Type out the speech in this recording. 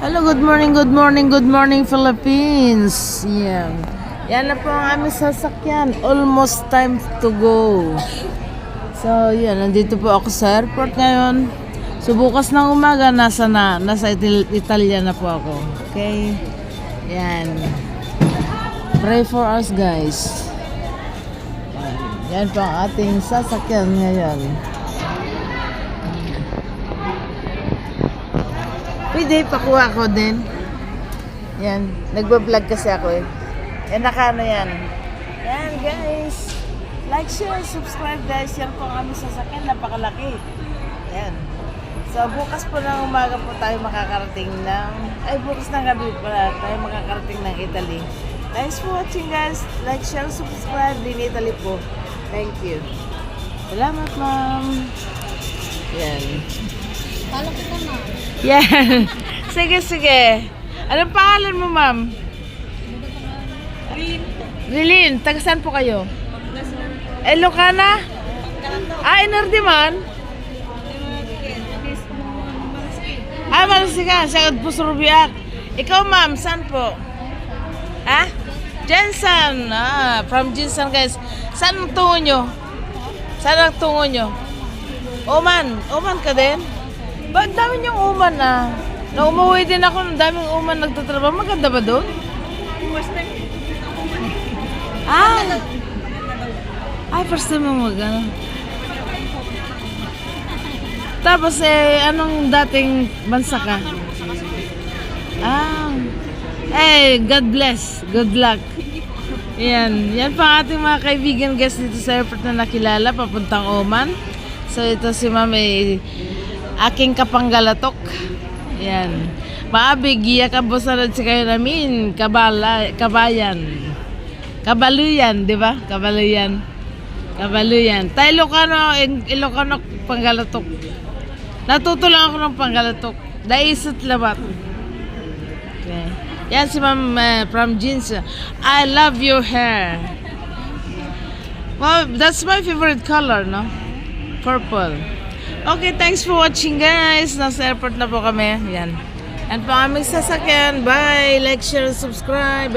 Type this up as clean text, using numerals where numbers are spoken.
Hello, good morning, good morning, good morning Philippines. Yan. Yan na po ang aming sasakyan. Almost time to go. So, yan. Nandito po ako sa airport ngayon. So, bukas ng umaga, nasa Italia na po ako. Okay? Yan. Pray for us, guys. Yan po ang ating sasakyan ngayon. Pwede, pakuha ko din. Yan. Nagbablog kasi ako eh. Yan, nakano yan. Yan, guys. Like, share, subscribe, guys. Yan po ang aming sasakyan. Napakalaki. Yan. So, bukas po ng umaga po tayo makakarating ng... Ay, bukas ng gabi pala tayo makakarating ng Italy. Thanks for watching, guys. Like, share, subscribe. Din Italy po. Thank you. Salamat, ma'am. Yan. Follow kita, ma'am. Yan. Sige, sige. Anong pangalan mo, ma'am? Rilin. Taga saan po kayo? Ilocana? Enerdy man? Malasigan. Sa Pusurubiak. Ikaw, ma'am, saan po? Ha? Jensen. From Jensen, guys. Saan ang tungo nyo? Saan ang tungo nyo? Oman. Oman ka din? Ba't dami niyong uman na umuwi din ako ng daming uman nagtatrabaho. Maganda ba doon? First time mo magana. Tapos anong dating bansa ka? God bless. Good luck. Yan pa ating mga kaibigan guys dito sa airport na nakilala papuntang Oman. So ito si Ma'am aking kapanggalatok. Yan. Maabig, iya ka bosanad si kayo namin. Kabayan. Kabaluyan, di ba? Kabaluyan. Tayo Ilocano panggalatok. Natuto lang ako ng panggalatok. Daisot labat. Okay. Yan si Ma'am from Jeans. I love your hair. Well, that's my favorite color, no? Purple. Okay, thanks for watching, guys. Nasa airport na po kami. Yan. Yan po aming sasakyan. Bye. Like, share, subscribe.